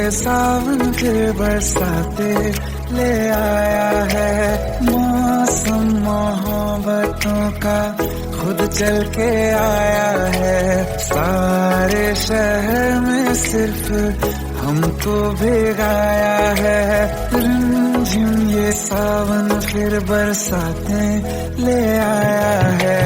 ये सावन फिर बरसाते ले आया है। मौसम मोहब्बतों का खुद चल के आया है। सारे शहर में सिर्फ हमको भिगाया है। रिमझिम ये सावन फिर बरसाते ले आया है।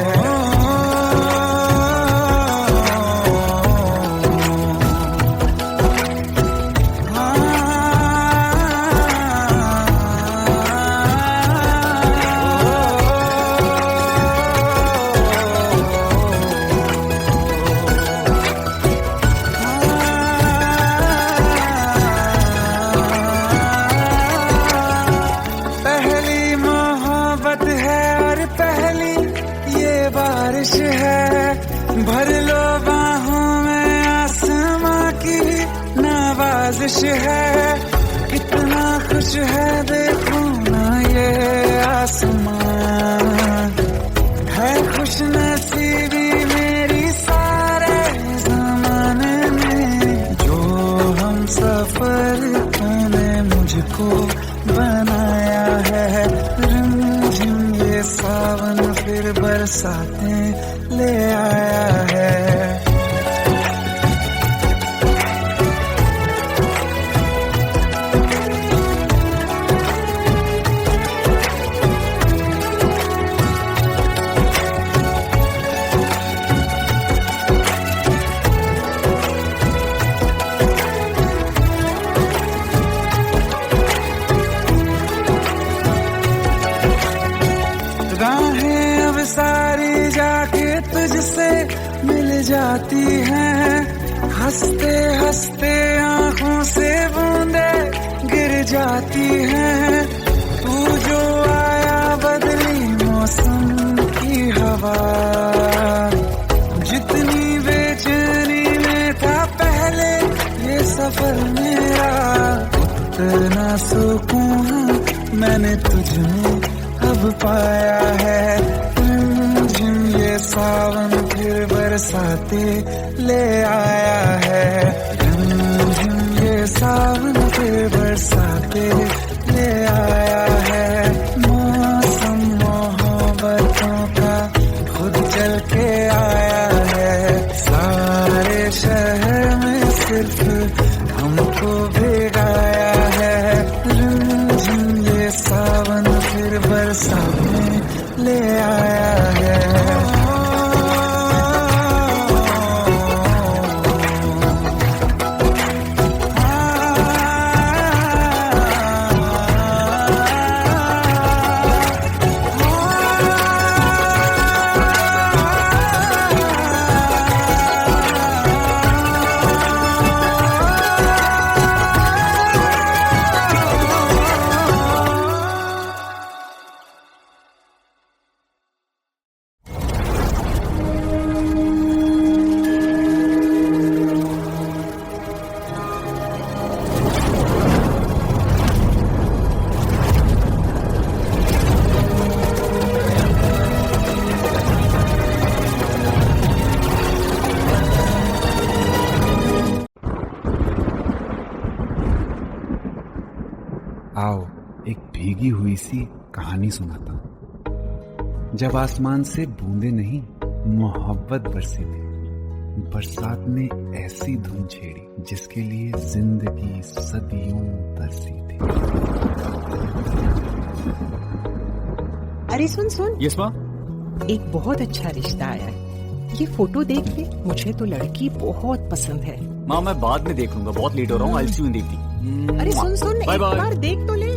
बारिश है भर लो बाहों में, आसमां की नवाजिश है। कितना खुश है देखो ना ये आसमां, है खुश नसीबी मेरी सारे जमाने में। जो हम सफर तूने मुझको बनाया है। रिमझिम ये सावन फिर बरसाते ले आया है। राहें अब सारी जाके तुझसे मिल जाती हैं। हंसते हंसते आंखों से बूंदे गिर जाती हैं। तू जो आया बदली मौसम की हवा, जितनी बेचैनी में था पहले ये सफर मेरा, उतना सुकून मैंने तुझमें अब पाया है। रिमझिम ये सावन फिर बरसाते ले आया है। रिमझिम ये सावन फिर बरसाते ले आया है। मौसम मोहब्बतों का खुद चल के आया है। सारे शहर में सिर्फ हमको भिगाया है। रिमझिम ये सावन फिर बरसाते ले आया है। आओ एक भीगी हुई सी कहानी सुनाता हूं। जब आसमान से बूंदे नहीं मोहब्बत बरसी थी, बरसात ने ऐसी धुन छेड़ी जिसके लिए जिंदगी सदियों तरसी थी। अरे सुन सुन, यस माँ। एक बहुत अच्छा रिश्ता आया है। ये फोटो देख ले, मुझे तो लड़की बहुत पसंद है। माँ मैं बाद में देख लूंगा, बहुत लेट हो रहा हूँ। आई सी यू इन द इवनिंग। अरे सुन सुन, एक बार देख तो ले।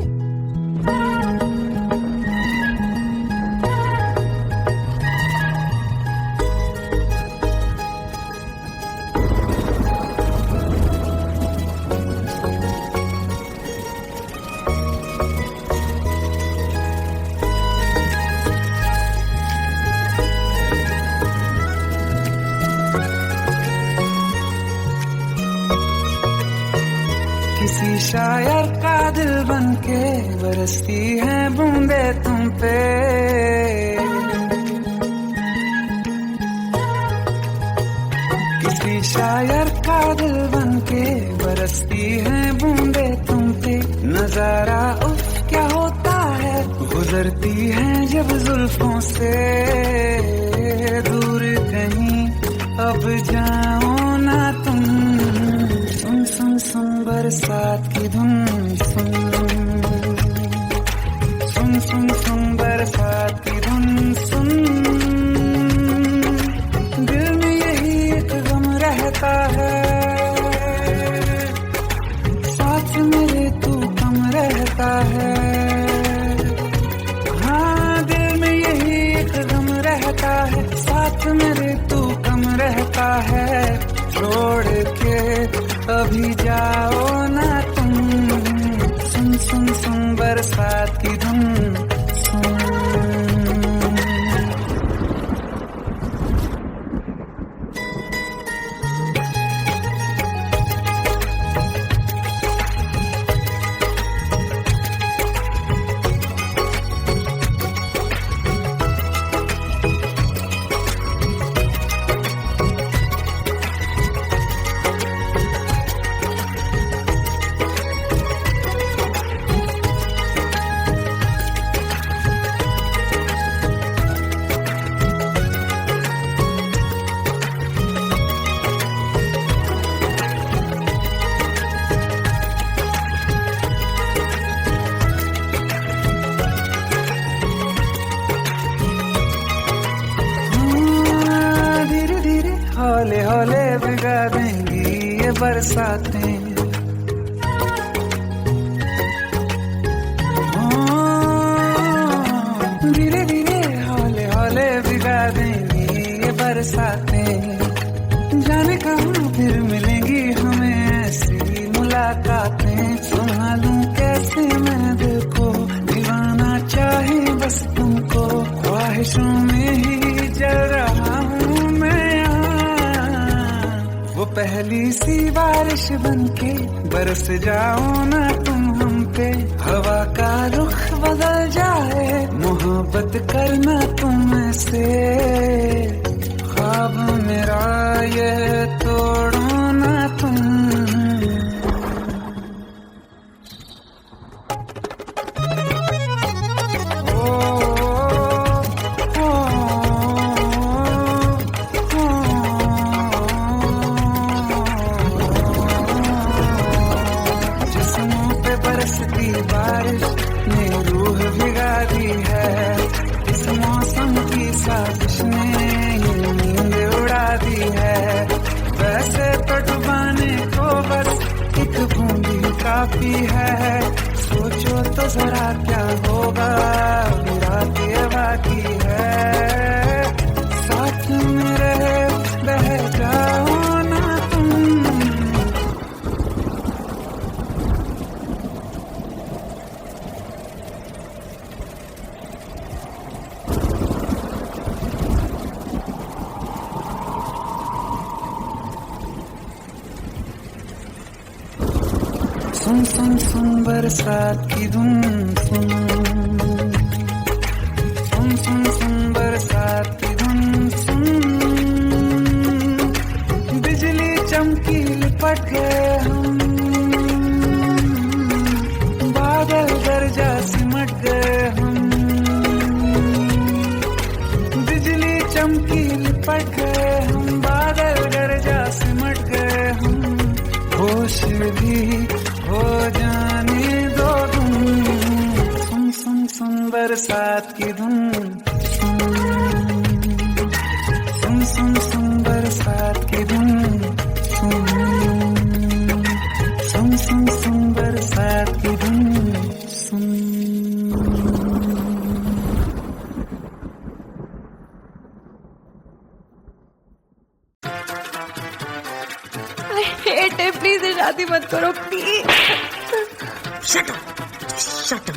किसी शायर का दिल बनके बरसती है बूंदे तुम पे। किसी शायर का दिल बनके बरसती है नजारा उफ क्या होता है, गुजरती है जब जुल्फों से दूर कहीं अब जाओ ना तुम। सुन सुन सुन बरसात की धुन, सुन सुन सुन सुन बरसात की धुन सुन। दिल में यही एक गम रहता है, साथ मेरे तू कम रहता है। हाँ दिल में यही एक गम रहता है, साथ मेरे तू कम रहता है। छोड़ के अभी जाओ ना तुम। सुन सुन सुन बरसात की धुन सुन। हौले हौले भिगा देंगी ये बरसातें। धीरे धीरे हौले हौले भिगा देंगी ये बरसातें। जाने कहाँ फिर मिलेंगी हमें ऐसी मुलाकातें। संभालूं कैसे मैं दिल को, दीवाना चाहे बस तुमको। ख्वाहिशों में ही जल रहा हूँ मैं वो पहली सी बारिश बनके। बरस जाओ ना तुम हम पे, हवा का रुख बदल जाए। मोहब्बत करना तुम ऐसे, ख्वाब मेरा ये तोड़ो ना तुम। बरसती बारिश ने रूह भिगा दी है। इस मौसम की साजिश ने ये नींद उड़ा दी है। वैसे तो डुबाने को बस एक बूंदी काफी है। सोचो तो जरा क्या होगा, रात ये बाकी है। साथ में रहे बह जाओ ना तुम। सुन सुन सुन बरसात की धुन सुन। सुन सुन सुन बरसात की धुन सुन। बिजली चमकी लिपट गए हम, बादल गरजा सिमट गए हम। बिजली चमकी लिपट गए हम, बादल गरजा सिमट गए हम। होश भी हो जाने दो तुम। सुन सुन सुन बरसात की धुन सुन। सुन सुन सुन बरसात की धुन सुन। सुन सुन सुन बरसात की धुन सुन। प्लीज शादी मत करो please. Shut up. Just shut up.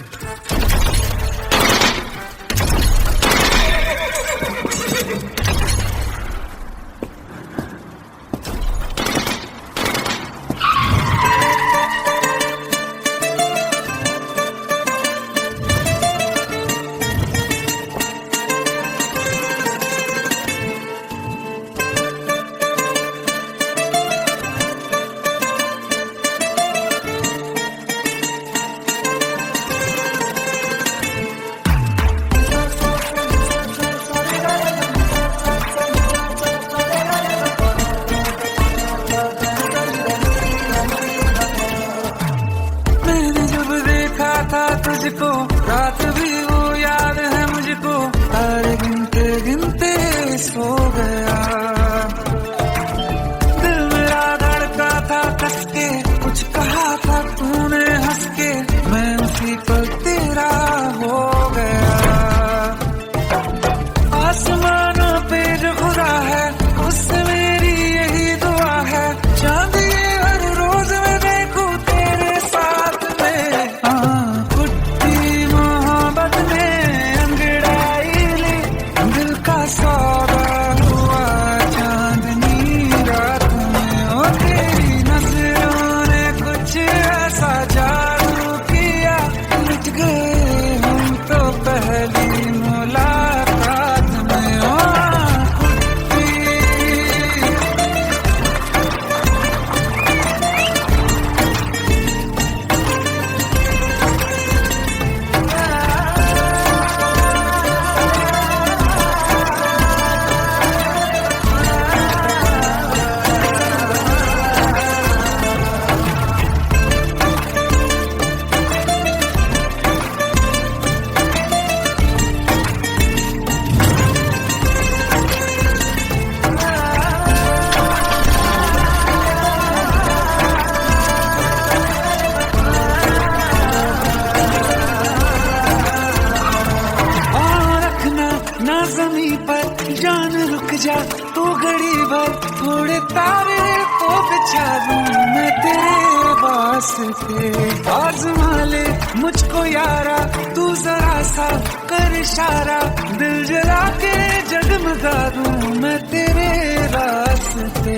ना जमी पर जान रुक जा तू घड़ी भर, थोड़े तारे तो बिछा दूं मैं तेरे वास्ते। आज़मा ले मुझको यारा तू जरा सा कर इशारा, दिल जला के जगमगा दूं मैं तेरे रास्ते।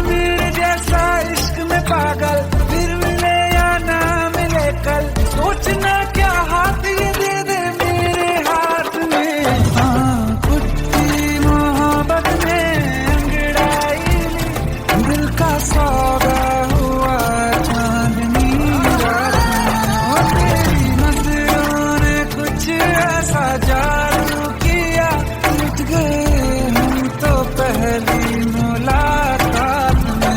मेरे जैसा इश्क में पागल फिर मिले या ना मिले कल, सोचना क्या हाथ ये दे दे मेरे हाथ में। हाँ कुत्ती मोहब्बत में अंगड़ाई दिल का सौदा हुआ चांदनी रात में। तेरी नजरों ने कुछ ऐसा जादू किया, लुट गए हम तो पहली मुलाकात में।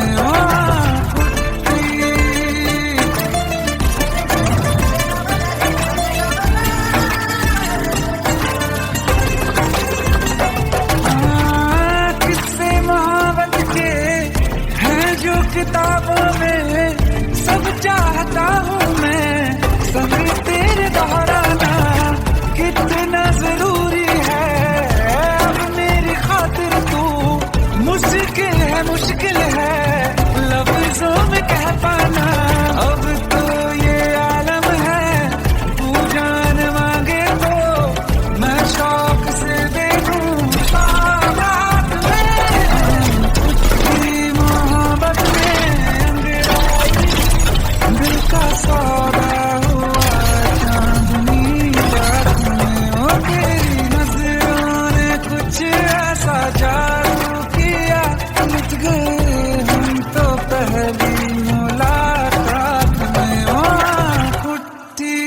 किस्से मोहब्बत के हैं जो किताबों में, सब चाहता हूँ मैं संग तेरे दोहराना, कितना जरूरी है अब मेरी खातिर तू। मुश्किल है लफ्जों में कह पाना, अब तो ये आलम है तू जान मांगे तो मैं शौक से देखूं बारात में। तेरी मोहब्बत में अंगड़ाई दिल का सौदा हुआ चांदनी रात में। ओ तेरी नजरों ने कुछ ऐसा जादू किया, लुट गए हम तो पहली मुलाकात में। ओ कुट्टी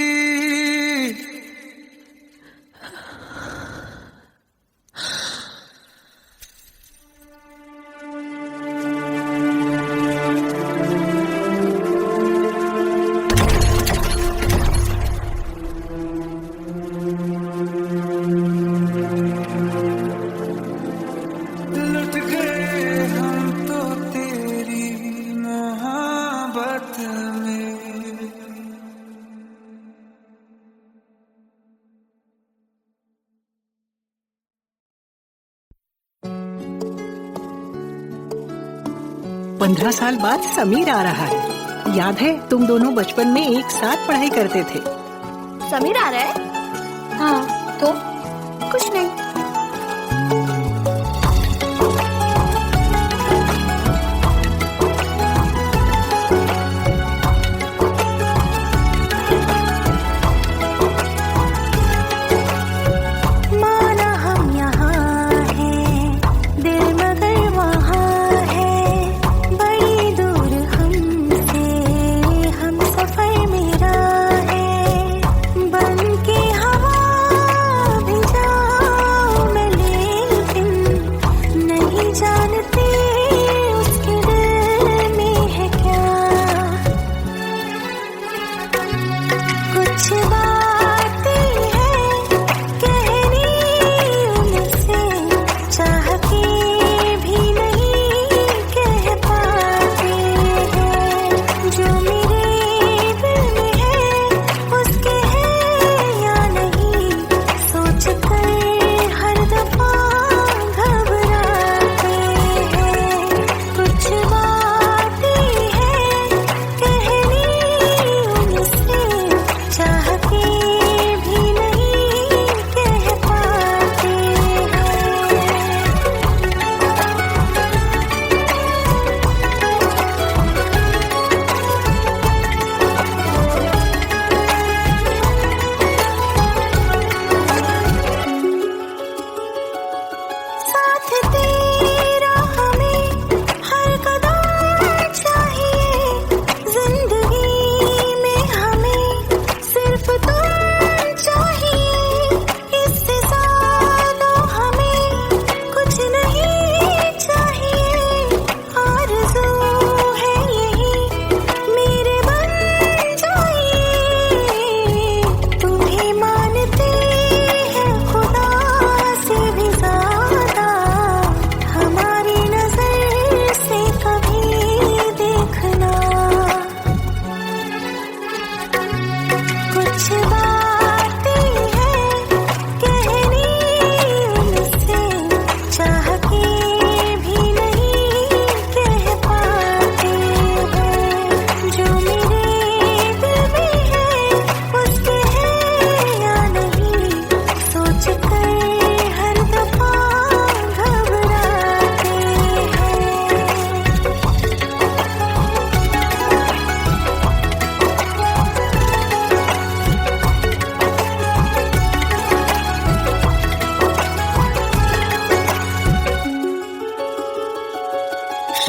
लुट गए हम तो तेरी मोहब्बत में। पंद्रह साल बाद समीर आ रहा है। याद है तुम दोनों बचपन में एक साथ पढ़ाई करते थे। समीर आ रहा है? हाँ तो कुछ नहीं। माना हम यहाँ हैं, दिल मगर वहाँ है, बड़ी दूर हमसे हम सफर मेरा है। बन के हवा भी जा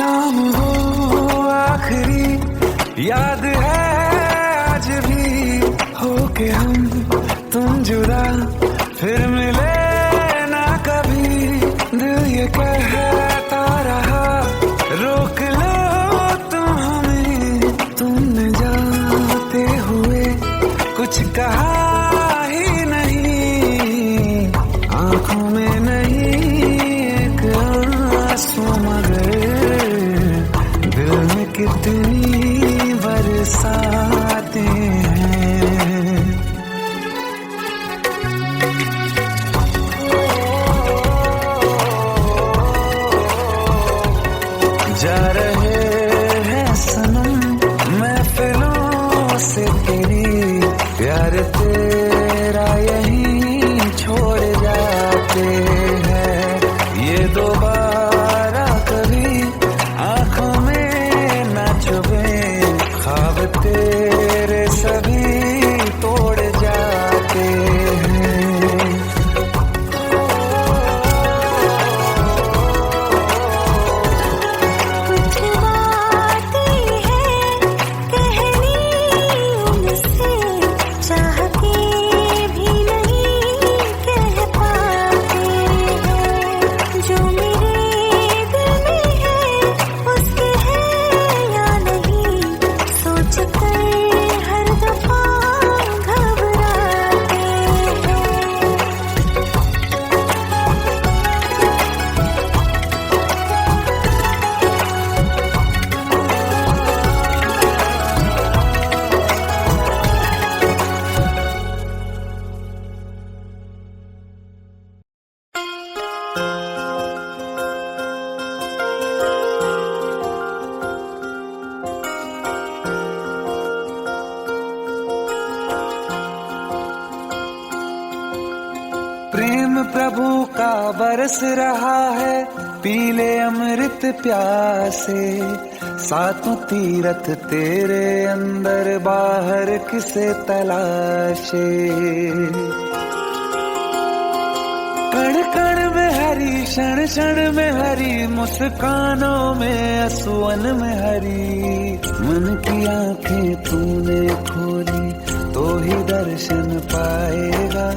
शाम हो आखिरी याद है आज भी, होके हम तुम जुदा फिर मिले ना कभी। दिल ये कहता रहा रोक लो तुम हमें, तुमने जाते हुए कुछ कहा ही नहीं, आंखों में नहीं एक आंसू मगर दिल में कितनी बरसाते हैं। जा रहे हैं सनम महफिलों से तेरी, प्यार तेरा यहीं छोड़ जाते हैं। ये दोबारा कभी आंखों में ना चुभे, ख्वाब तेरे सभी तोड़ जाते हैं। कुछ बातें हैं कहनी उनसे, चाह के भी नहीं कह पाते हैं। जो मेरे दिल में है उसके है या नहीं, सोच कर हर दफा घबराते हैं। प्रेम प्रभु का बरस रहा है, पीले अमृत प्यासे। सातों तीरथ तेरे अंदर बाहर किसे तलाशे। कण कण में हरी क्षण क्षण में हरी, मुस्कानों में असुवन में हरी। मन की आंखें तूने खोली तो ही दर्शन पाएगा,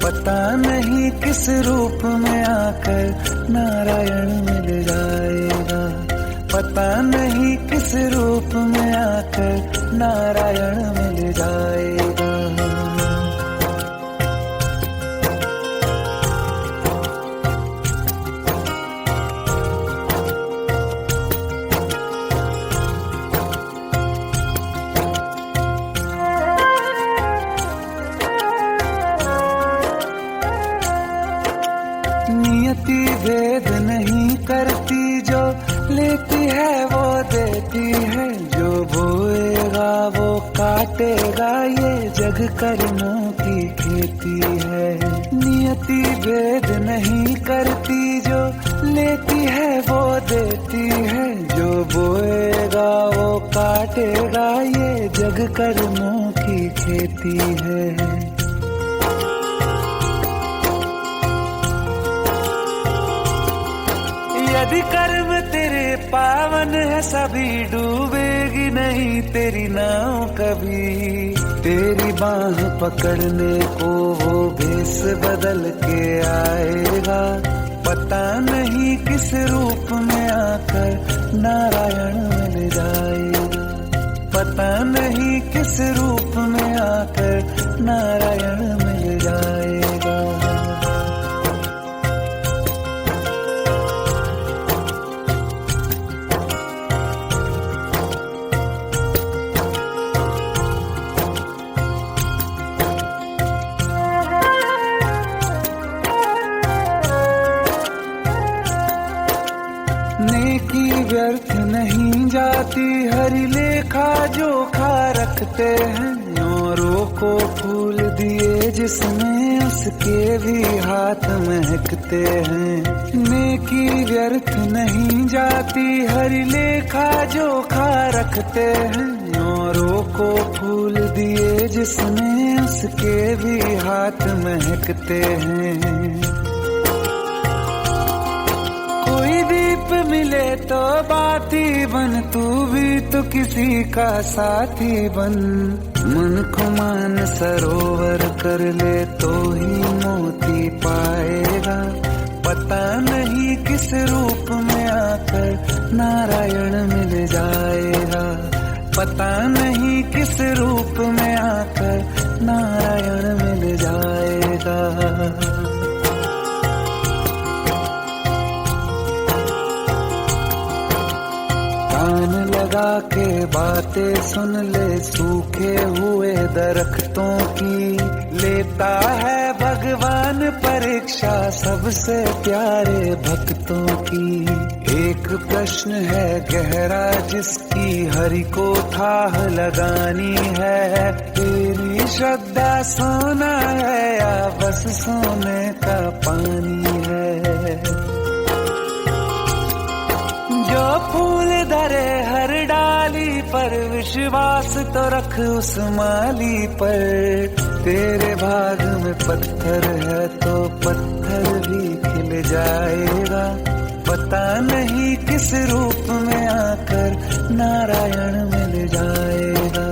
पता नहीं किस रूप में आकर नारायण मिल जाएगा। पता नहीं किस रूप में आकर नारायण मिल जाएगा। नियति भेद नहीं करती, जो लेती है वो देती है। जो बोएगा वो काटेगा, ये जग कर्मों की खेती है। नियति भेद नहीं करती, जो लेती है वो देती है। जो बोएगा वो काटेगा, ये जग कर्मों की खेती है। यदि कर्म तेरे पावन है सभी, डूबेगी नहीं तेरी नाव कभी। तेरी बाह पकड़ने को वो भेष बदल के आएगा, पता नहीं किस रूप में आकर नारायण मिल जाएगा। पता नहीं किस रूप में आकर नारायण मिल जाएगा। नेकी व्यर्थ नहीं जाती, हरि लेखा जोखा रखते हैं। औरों को फूल दिए जिसमें, उसके भी हाथ महकते हैं। नेकी व्यर्थ नहीं जाती, हरि लेखा जोखा रखते हैं। औरों को फूल दिए जिसमें, उसके भी हाथ महकते हैं। कोई भी नसीब मिले तो बात ही बन, तू भी तो किसी का साथी बन। मन को मान सरोवर कर ले तो ही मोती पाएगा, पता नहीं किस रूप में आकर नारायण मिल जाएगा, पता नहीं किस रूप में आकर नारायण मिल जाएगा। कान लगा के बातें सुन ले सूखे हुए दरख्तों की, लेता है भगवान परीक्षा सबसे प्यारे भक्तों की। एक प्रश्न है गहरा जिसकी हरि को थाह लगानी है, तेरी श्रद्धा सोना है या बस सोने का पानी है। जो फूल धरे हर डाली पर विश्वास तो रख उस माली पर, तेरे भाग में पत्थर है तो पत्थर भी खिल जाएगा, पता नहीं किस रूप में आकर नारायण मिल जाएगा,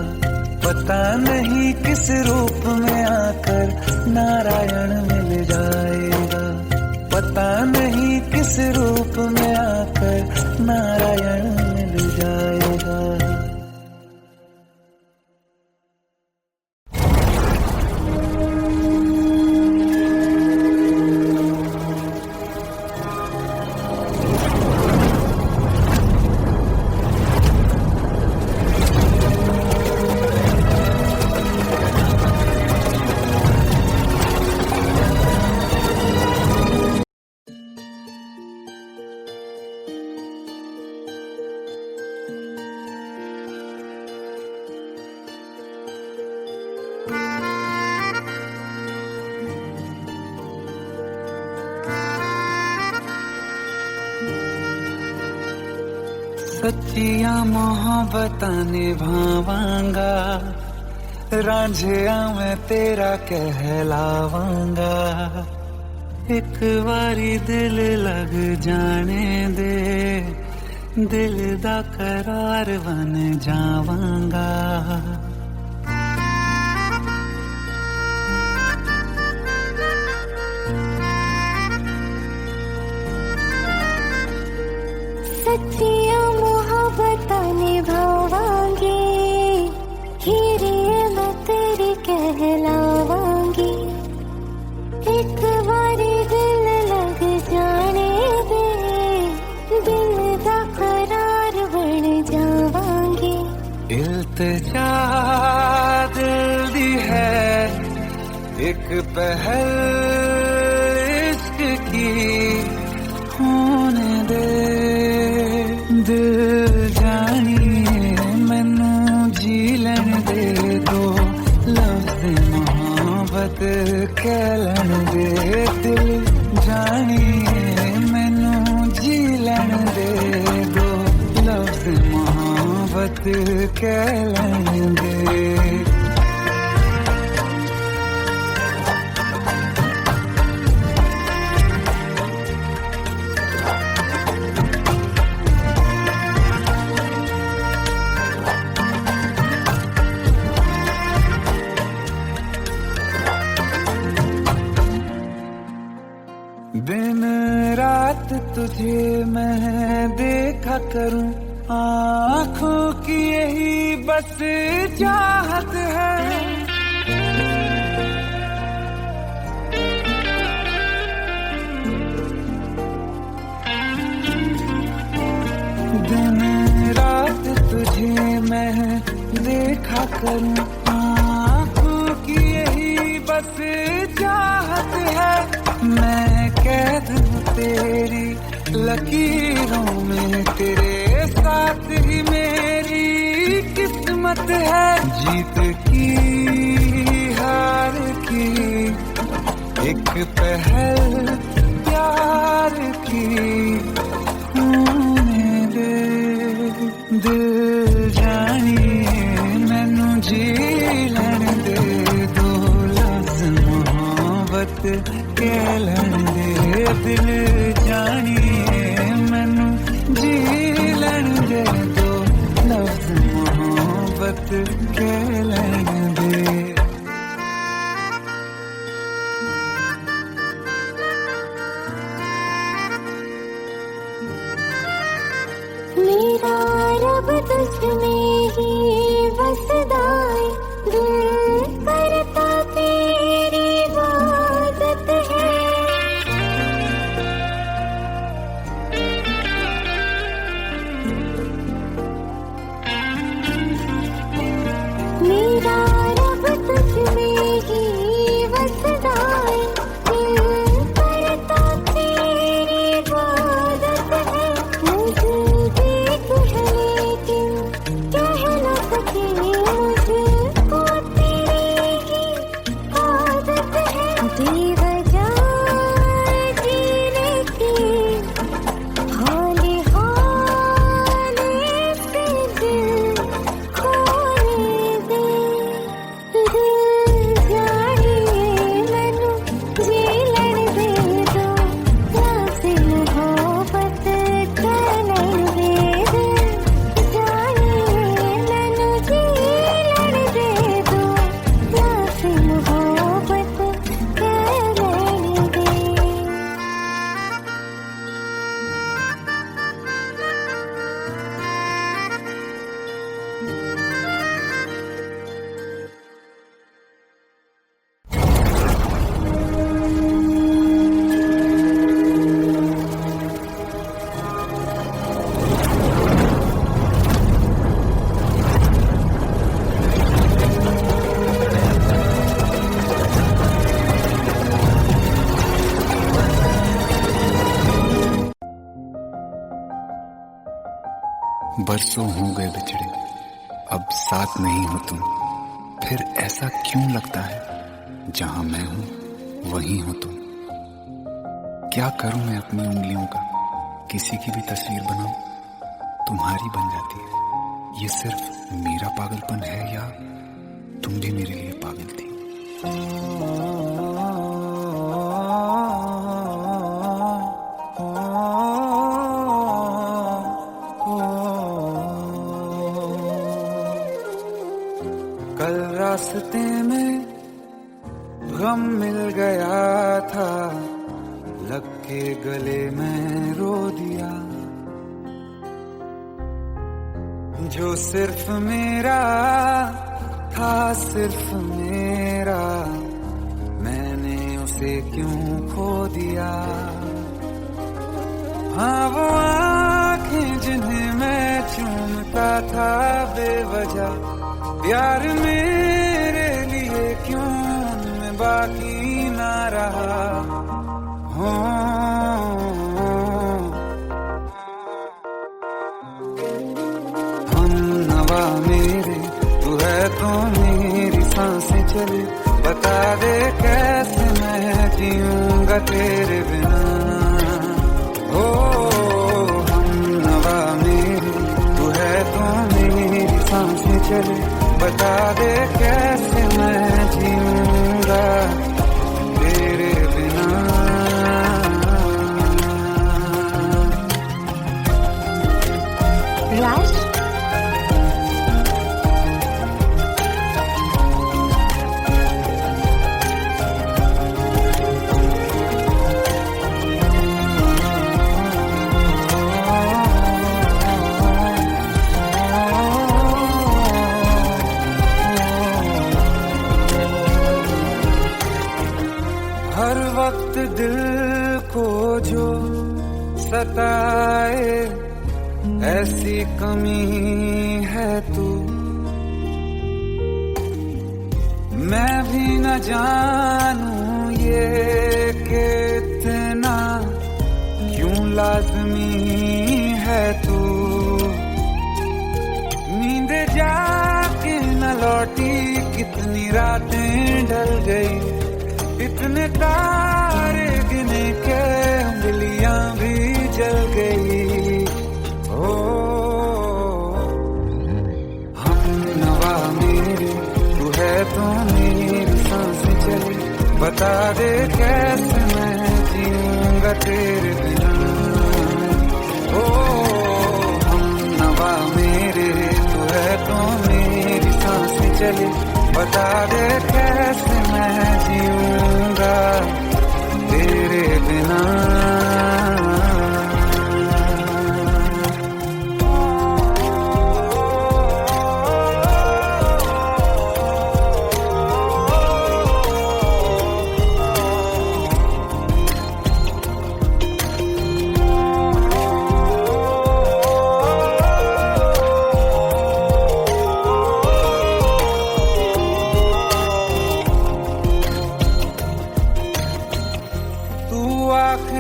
पता नहीं किस रूप में आकर नारायण मिल जाएगा, पता नहीं किस रूप में आकर नारायण मिल जाएगा। सच्चिया मोहब्बतां निभावांगा, रांझिया मैं तेरा कहलावांगा। एक बारी दिल लग जाने दे, दिल दा करार बन जावांगा। सच्चिया मोहब्बतां निभावांगी, हीरे मैं तेरी कहलावांगी। एक बारी दिल लग जाने दे, दिल दा करार बन जावांगी। इल्तिजा दिल दी है एक पहल इश्क की, होने दे दिल जानिए मैनू जी लैन दे दो, लफ्ज़ मोहब्बत कह लैन दे। दिल जानिए मैनू जी लैन दे दो, लफ्ज़ मोहब्बत कह लैन दे। दिन रात तुझे मैं देखा करूं, आँखों की यही बस चाहत है। दिन रात तुझे मैं देखा करूं, आँखों की यही बस चाहत है। मैं कैद हूँ तेरी लकीरों में, तेरे साथ ही मेरी किस्मत है। जीत की हार की एक पहल प्यार की, होने दे दिल जानिए मैनू जी लैन दे दो, लफ्ज़ मोहब्बत कह लैन दे। दिल जानिए मैनू अब तुझमें ही बसदाए दिल करता तेरी इबादत है मेरा रब तुझमें ही बसदाए दिल करता तेरी इबादत है मुझे देख है लेकिन कह न सके मुझको तेरी ही आदत है बेवजह जीने की हाले हाले से दिल खोने दे दिल जानिए मैनू जीलन दे दो प्यासे मोहब्बत कलन दे दिल जानिए मैनू जीलन दे दो प्यासे मोहब्बत कलन दे बरसों हो गए बिछड़े, अब साथ नहीं हो तुम। फिर ऐसा क्यों लगता है, जहां मैं हूं वहीं हो तुम। क्या करूं मैं अपनी उंगलियों का, किसी की भी तस्वीर बनाऊं, तुम्हारी बन जाती है। ये सिर्फ मेरा पागलपन है या तुम भी मेरे लिए पागल थी। कल रास्ते में गम मिल गया था, लग के गले में रो दिया। जो सिर्फ मेरा था, सिर्फ मेरा, मैंने उसे क्यों खो दिया। हाँ वो आँखें जिन्हें मैं चूमता था बेवजह, प्यार मेरे लिए क्यों उनमें बाकी ना रहा। हो हम नवा मेरे, तू है तो मेरी सांसें चले। बता दे कैसे मैं जीऊंगा तेरे बिना। हो हम नवा मेरे, तू है तो मेरी सांसें चले। बता दे कैसे मैं जीऊंगा तेरे बिना। राज, हर वक्त दिल को जो सताए, ऐसी कमी है तू। मैं भी न जानूं ये कि इतना क्यों लाज़मी है तू। नींद जाके न लौटी, कितनी रातें ढल गई। इतने तारे गिने के उंगलियां भी जल गई। ओ हम नवा मेरे, तू है तो मेरी सांसें चली। बता दे कैसे मैं जीऊंगा तेरे बिना। ओ हम नवा मेरे, तू है तो मेरी सांसें चली। बता दे कैसे मैं जीऊंगा तेरे बिना।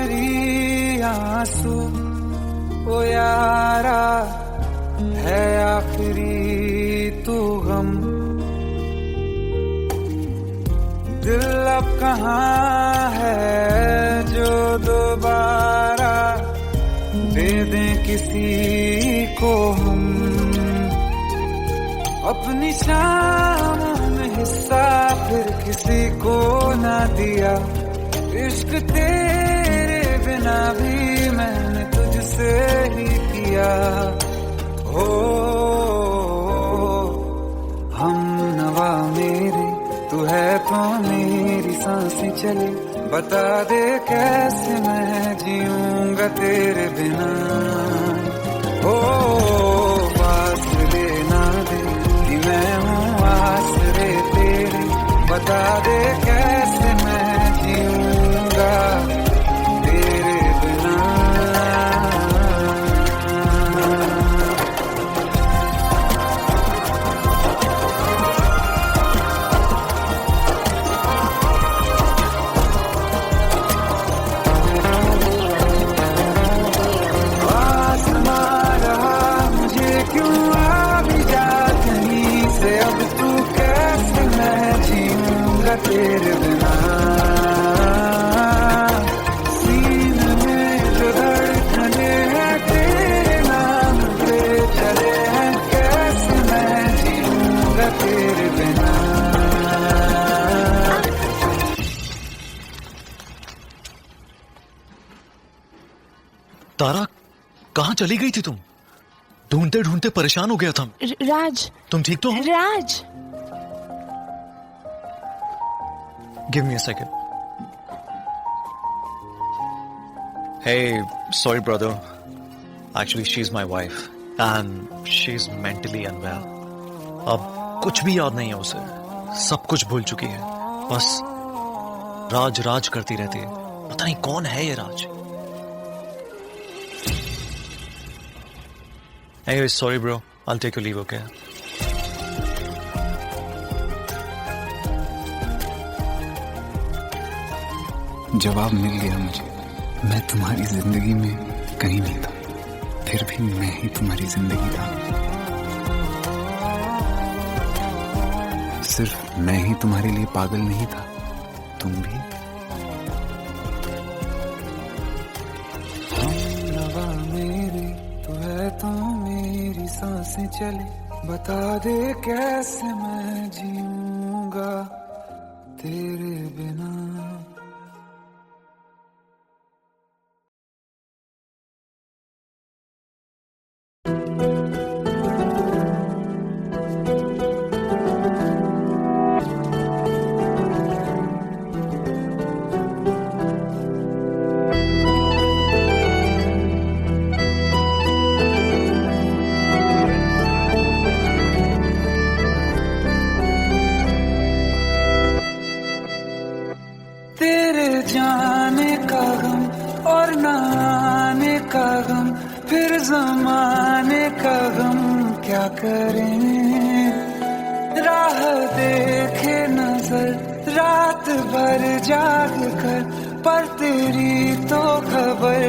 आखिरी आंसू ओ यारा है आखिरी तू गम। दिल अब कहाँ है जो दोबारा दे दें किसी को हम। अपनी शामों में हिस्सा फिर किसी को ना दिया। इश्क तेरे बिना भी मैंने तुझसे ही किया। हो हम नवा मेरे तू है तो मेरी सांसें चले। बता दे कैसे मैं जीऊंगा तेरे बिना। ओ फासले ना दे कि मैं हूँ आसरे तेरे। बता दे कैसे मैं जीऊंगा तेरे बिना। तेरे बिना सीने में जो धड़कने हैं तेरे नाम पे चले हैं। कैसे मैं जीऊंगा तेरे बिना। तारा कहाँ चली गई थी तुम? ढूंढते ढूंढते परेशान हो गया था। राज, तुम ठीक तो हो? राज। Give me a second. Hey, sorry brother. Actually, she's my wife and she's mentally unwell. अब कुछ भी याद नहीं है उसे, सब कुछ भूल चुकी है। बस राज राज करती रहती है। पता नहीं कौन है ये राज। Anyway, sorry bro. I'll take your leave, okay? जवाब मिल गया मुझे। मैं तुम्हारी जिंदगी में कहीं नहीं था, फिर भी मैं ही तुम्हारी जिंदगी था। सिर्फ मैं ही तुम्हारे लिए पागल नहीं था, तुम भी। हम नवा मेरे तू है तो मेरी सांसें चले। बता दे कैसे मैं जीऊंगा तेरे बिना। तेरे जाने का गम और न आने का गम, फिर जमाने का गम क्या करें। राह देखे नजर रात भर जाग कर, पर तेरी तो खबर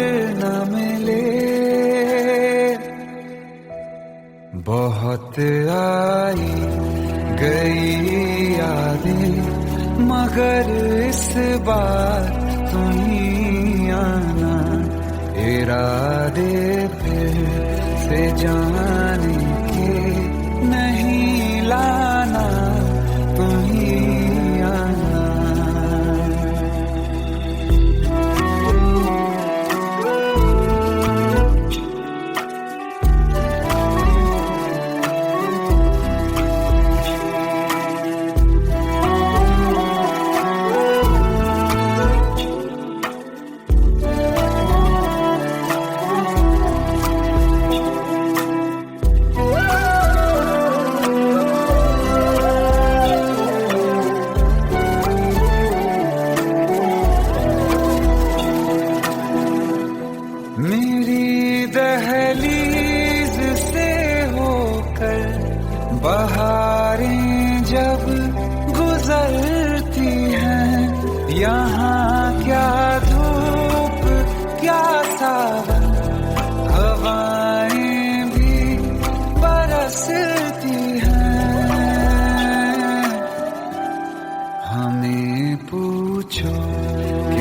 न मिले। बहुत आई गई यादें मगर इस बार तुम ही आना। इरादे फिर से जाने के नहीं लाना, तुम ही आना।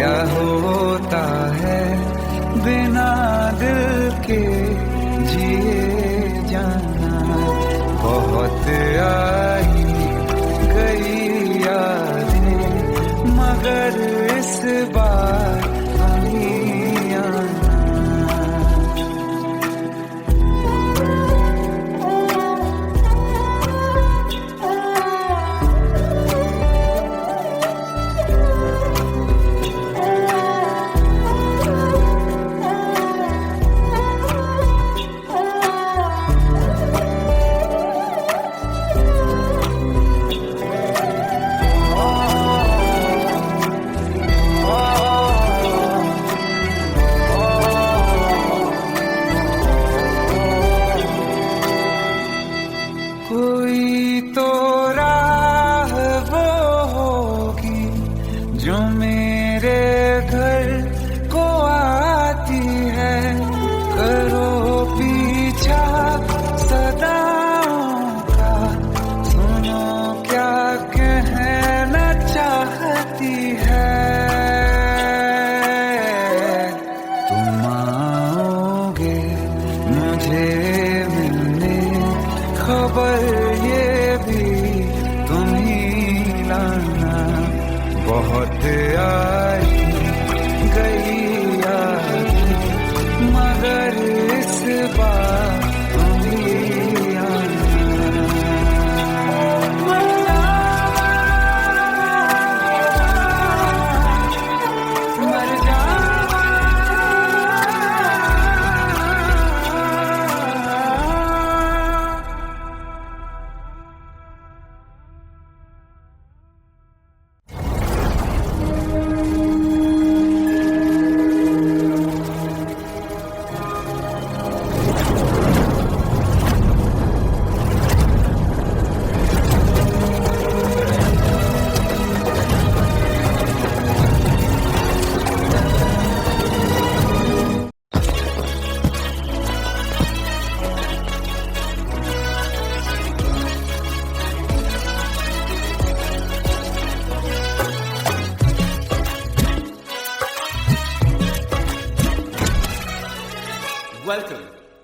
क्या होता है बिना दिल के जिए जाना। बहुत आई गई यादें मगर इस बार नहीं आना। कोई तो राह वो होगी जो मेरे घर को आती है। करो पीछा सदाओं का, सुनो क्या कहना चाहती है। तुम आओगे मुझे मिलने, खबर ये भी तुम ही लाना। बहुत आई गई यादें मगर इस बार तुम ही आना। मर जावा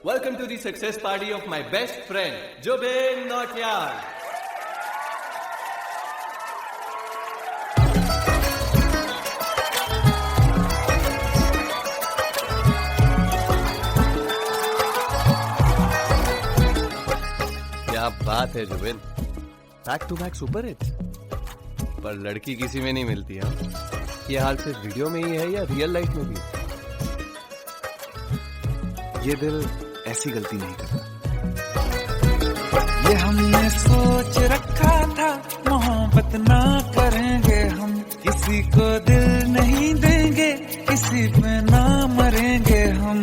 Welcome to the success party of my best friend, Jobin Nautiyal. क्या बात है Zubin, back to back super hits. पर लड़की किसी में नहीं मिलती है। ये हाल सिर्फ वीडियो में ही है या रियल लाइफ में भी? ये दिल ऐसी गलती नहीं करता। ये हमने सोच रखा था मोहब्बत ना करेंगे हम, किसी को दिल नहीं देंगे, किसी पे ना मरेंगे हम।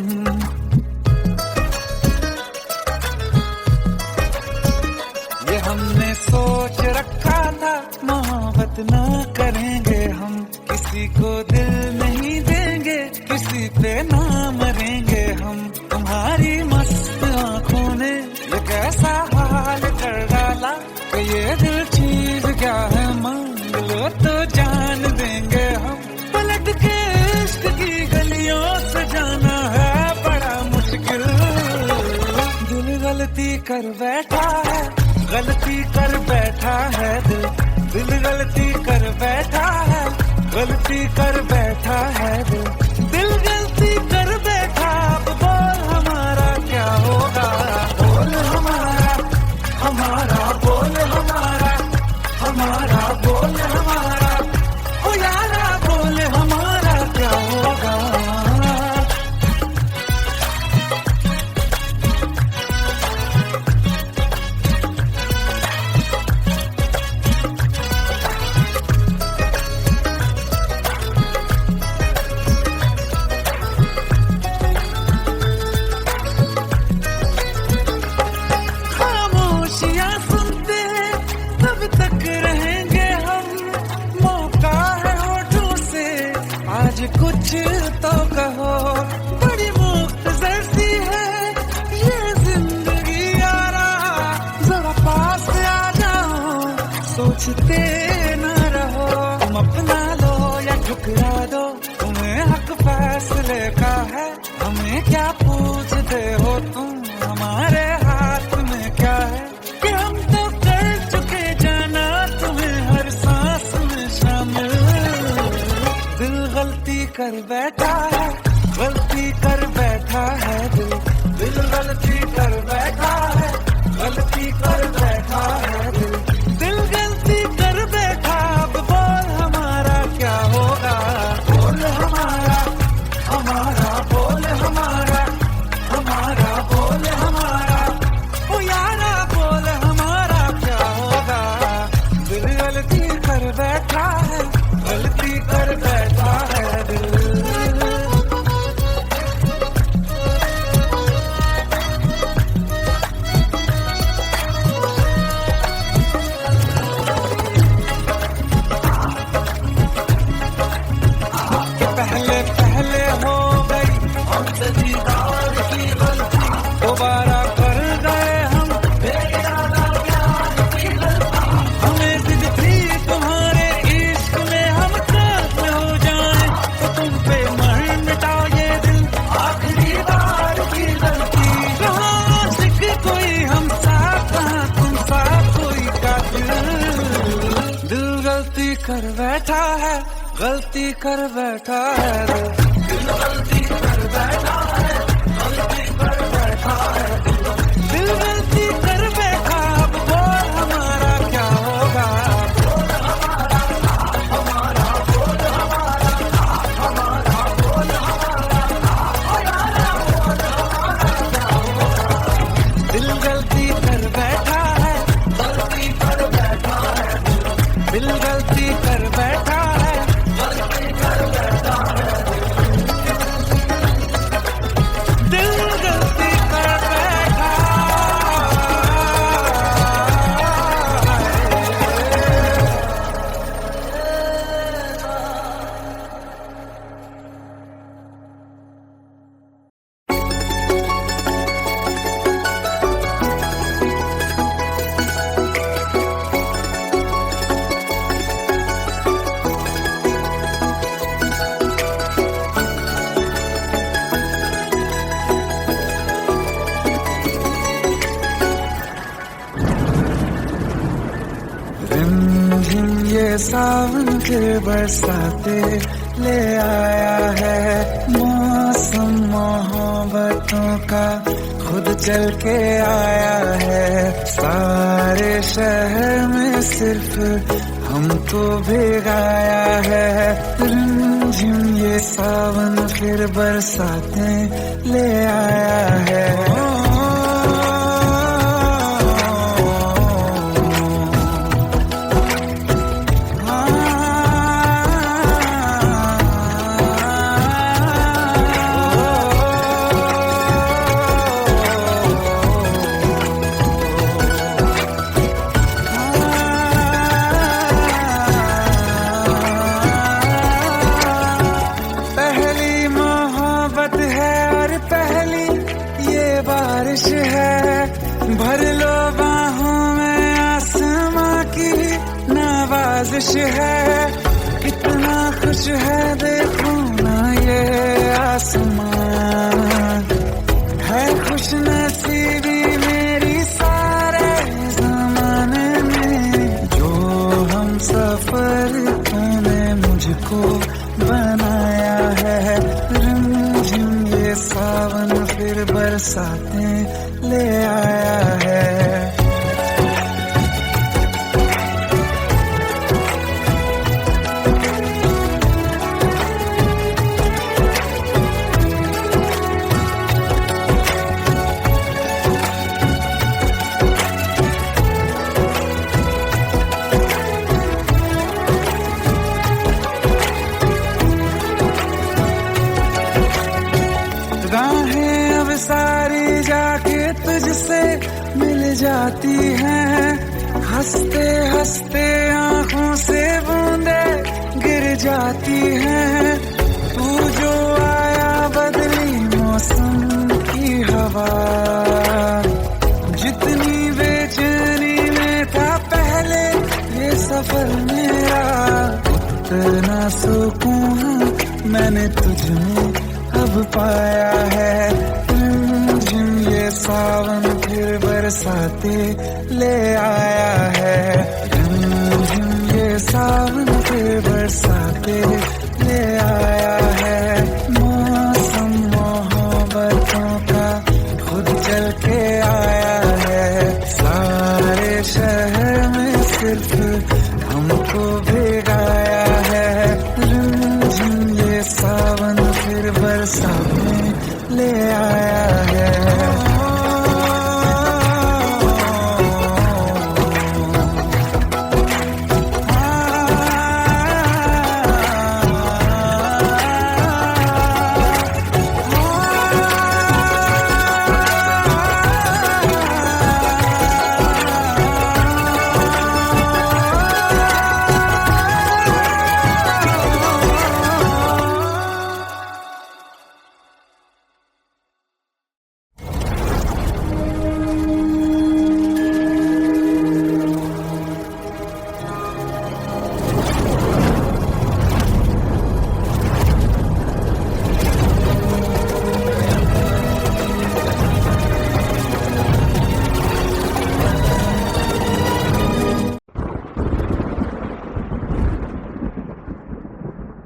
ये हमने सोच रखा था मोहब्बत ना करेंगे हम, किसी को दिल नहीं देंगे, किसी पे ना मरेंगे हम। तुम्हारी मस्त आंखों ने ये कैसा हाल कर डाला कि ये दिल चीज क्या है, मांग लो तो जान देंगे हम। पलट के इश्क की गलियों से जाना है बड़ा मुश्किल। दिल गलती कर बैठा है, गलती कर बैठा है दिल। दिल गलती कर बैठा है, गलती कर बैठा है दिल। दिल गलती कर बैठा, अब बोल हमारा क्या होगा। बोल हमारा, हमारा बोल हमारा, हमारा बोल हमारा, ओ यारा बोल हमारा क्या होगा। है, हमें क्या पूछते हो तुम, हमारे हाथ में क्या है कि हम तो कर चुके जाना तुम्हें हर सांस में शामिल। दिल गलती कर बैठा है, गलती कर बैठा है दिल, दिल गलती कर बैठा है, गलती कर बैठा है दिल, दिल गलती कर बैठा। अब बोल हमारा क्या होगा, बोल हमारा, हमारा बोल हमारा, हमारा बोल हमारा, ओ यारा बोल हमारा क्या होगा। दिल गलती कर बैठा है, गलती कर बैठा है दिल। पहले पहले हो गई हमसे दीदार की गलती, दोबारा कर गए हम बेइरादा प्यार की गलती। हमें जिद थी तुम्हारे इश्क में हम साथ में हो जाएं, तो तुम पे मर मिटा ये दिल आखिरी बार की गलती। कहाँ आशिक कोई हम साथ, कहाँ तुम साथ कोई कातिल। दिल गलती कर बैठा है, गलती कर बैठा है दिल गलती कर बैठा है, गलती कर बैठा है दिल गलती कर बैठा। अब बोल हमारा क्या होगा, बोल हमारा, हमारा बोल हमारा, हमारा बोल हमारा, दिल गलती कर बैठा है, गलती कर बैठा है दिल गलती कर बैठा है, गलती कर बैठा है दिल गलती कर बैठा रिमझिम ये सावन फिर बरसाते ले आया है, मौसम मोहब्बतों का खुद चल के आया है। सारे शहर में सिर्फ हमको भिगाया है, रिमझिम ये सावन फिर बरसाते ले आया है। पहली मोहब्बत है और पहली ये बारिश है, भर लो बाहों में आसमां की नवाजिश है। कितना खुश है देखो ना ये आसमान, है खुश नसीबी मेरी सारे जमाने में। जो हम सफर तूने मुझको बनाया है, रिमझिम ये सावन फिर बरसाते ले आया है। राहें अब सारी जाके तुझसे मिल जाती हैं, हंसते हंसते आंखों से बूंदे गिर जाती हैं। तू जो आया बदली मौसम की हवा, जितनी बेचैनी में था पहले ये सफर मेरा, उतना सुकून मैंने तुझ में अब अब पाया है। रिमझिम ये सावन फिर बरसाते ले आया है। रिमझिम ये सावन फिर बरसाते ले आया है। मौसम मोहब्बतों का खुद चल के आया है। सारे शहर में सिर्फ हमको भिगाया है। रिमझिम ये सावन फिर बरसाते ले आया है।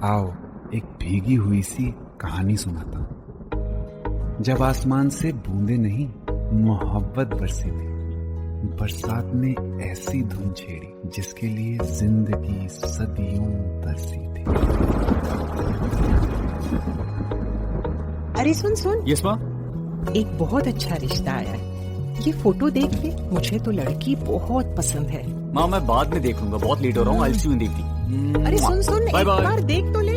आओ एक भीगी हुई सी कहानी सुनाता हूं। जब आसमान से बूंदे नहीं मोहब्बत बरसी थी। बरसात ने ऐसी धुन छेड़ी जिसके लिए जिंदगी सदियों तरसी थी। अरे सुन सुन, यस माँ। एक बहुत अच्छा रिश्ता आया है। ये फोटो देख ले, मुझे तो लड़की बहुत पसंद है। माँ मैं बाद में देख लूंगा, बहुत लेट हो रहा हूँ। आई सी यू इन द इवनिंग। अरे सुन सुन, बाय एक बाय। बार देख तो ले।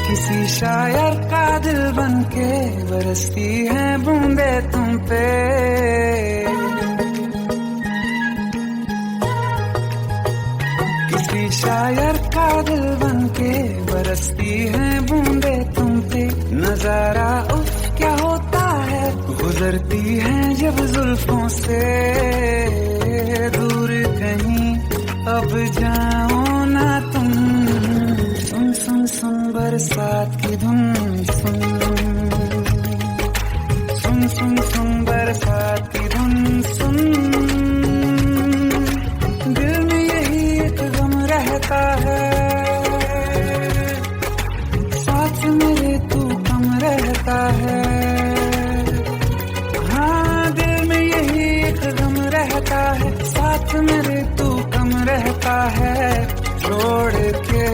किसी शायर का दिल बनके बरसती है बूंदे तुम पे। किसी शायर का दिल बनके बरसती है बूंदे तुम पे। नजारा उफ क्या होता है, गुजरती है जब जुल्फों से। दूर कहीं अब जाओ ना तुम। सुन सुन सुन बरसात की धुन सुन। सुन सुन सुन बरसात की धुन सुन। दिल में यही एक गम रहता है, साथ मेरे तू कम रहता है। हाँ दिल में यही एक गम रहता है, साथ मेरे तू कम रहता है। छोड़ के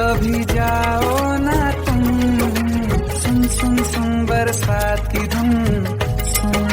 अभी जाओ ना तुम। सुन सुन सुन बरसात की धुन सुन।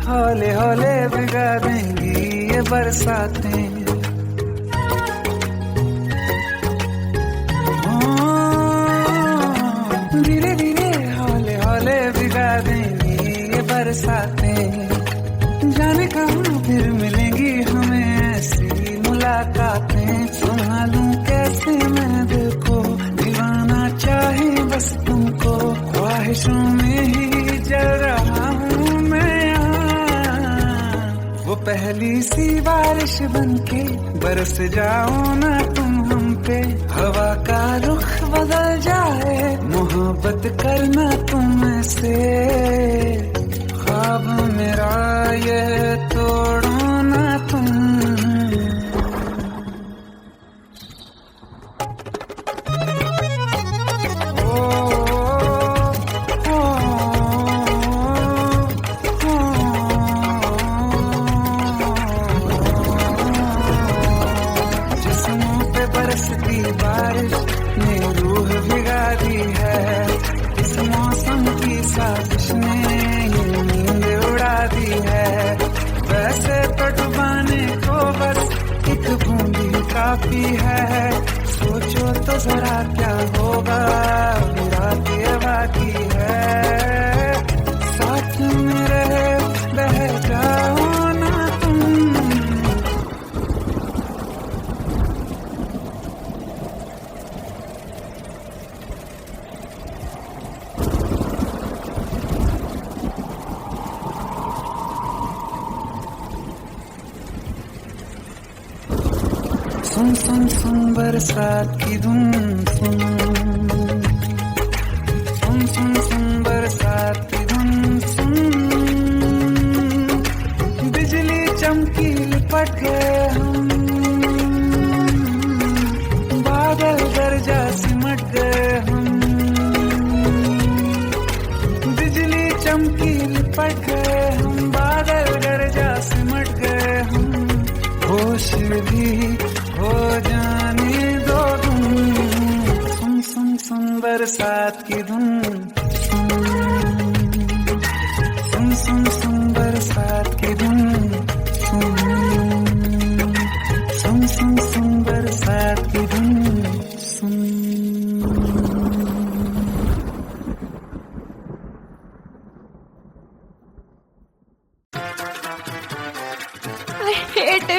हौले हौले भिगा देंगी ये बरसातें। धीरे धीरे हौले हौले भिगा देंगी ये बरसातें। जाने कहाँ फिर मिलेंगी हमें ऐसी मुलाकातें। संभालूं कैसे मैं दिल को, दीवाना चाहे बस तुमको। ख्वाहिशों में ही जल रहा हूँ मैं। वो पहली सी बारिश बनके बरस जाओ ना तुम हम पे हवा का रुख बदल जाए, मोहब्बत करना तुमसे ख्वाब मेरा ये तोड़ो ना तुम। बरसती बारिश ने रूह भिगा दी है, इस मौसम की साजिश ने ये नींद उड़ा दी है। वैसे तो डुबाने को बस एक बूंदी काफी है, सोचो तो जरा क्या होगा मेरा के बाकी है। साथ मेरे बह जाओ ना तुम। सुन सुन सुन बरसात की धुन सुन, सुन सुन सुन बरसात की धुन सुन। बिजली चमकी लिपट गए हम, बादल गरजा सिमट गए हम। बिजली चमकी लिपट गए हम, बादल गरजा सिमट गए हम। होश भी हो जाने दो तुम, सुन सुन सुन बरसात की धुन सुन, सुन सुन सुन बरसात की धुन सुन, सुन सुन सुन बरसात की धुन सुन।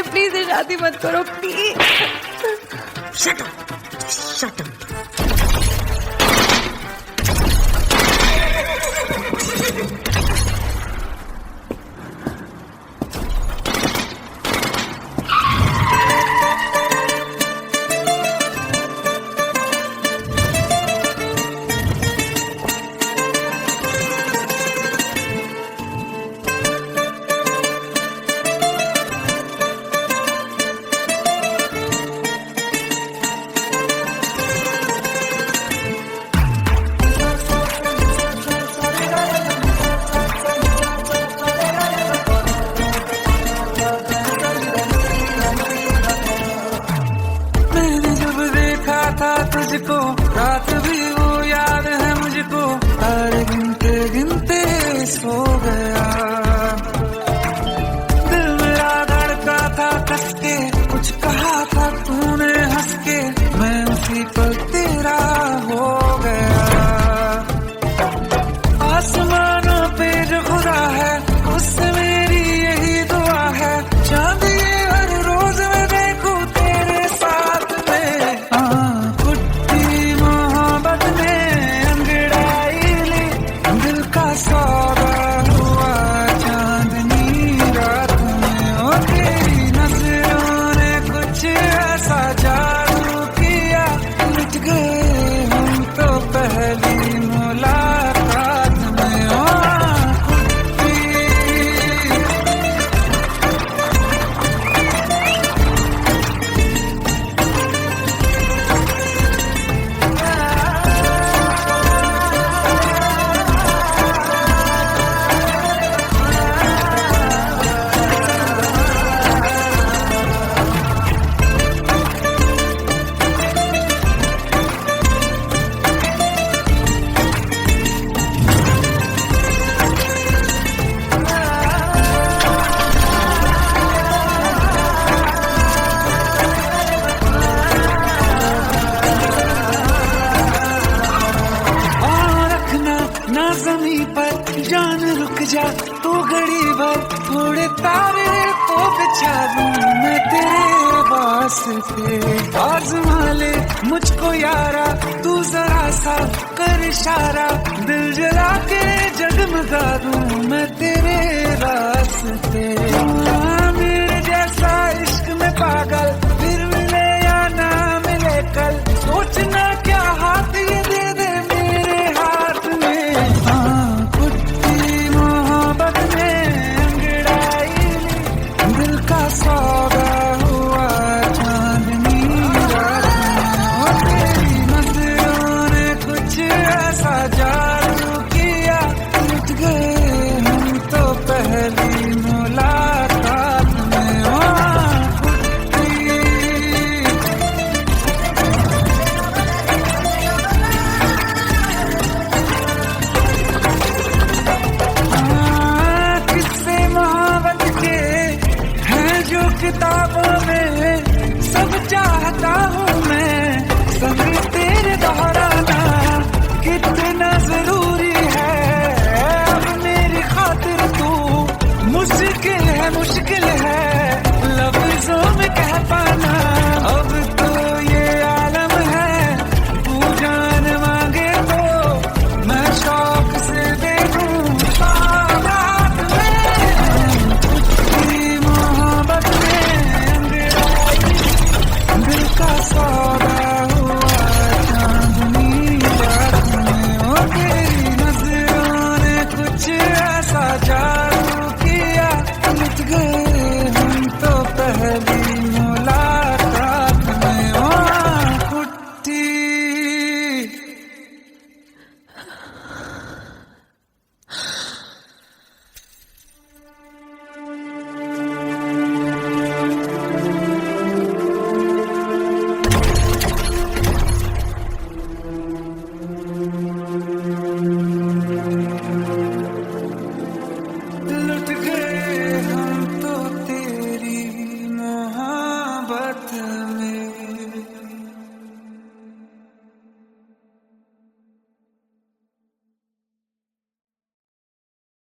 प्लीज शादी मत करो please. Shut up. Shut up. तुझको रात भी वो याद है मुझको, तारे गिनते गिनते सो गया। दिल मेरा धड़का था कस के, कुछ कहा था तूने हंस के, मैं उसी पल तेरा हो गया। आसमानों पे जो खुदा है उससे मेरी यही दुआ है, चांद ये हर रोज मैं देखूं तेरे साथ में। सौदा हुआ चांदनी रात में, ओ तेरी नजरों ने कुछ ऐसा जादू किया, मिट गए हम तो पहली मुलाकात में। ओ जमीन पर जान रुक जा तू घड़ी भर, थोड़े तारे तो बिछा दूं मैं तेरे वास्ते। आज़मा ले मुझको यारा तू जरा सा कर इशारा, दिल जला के जगमगा दूं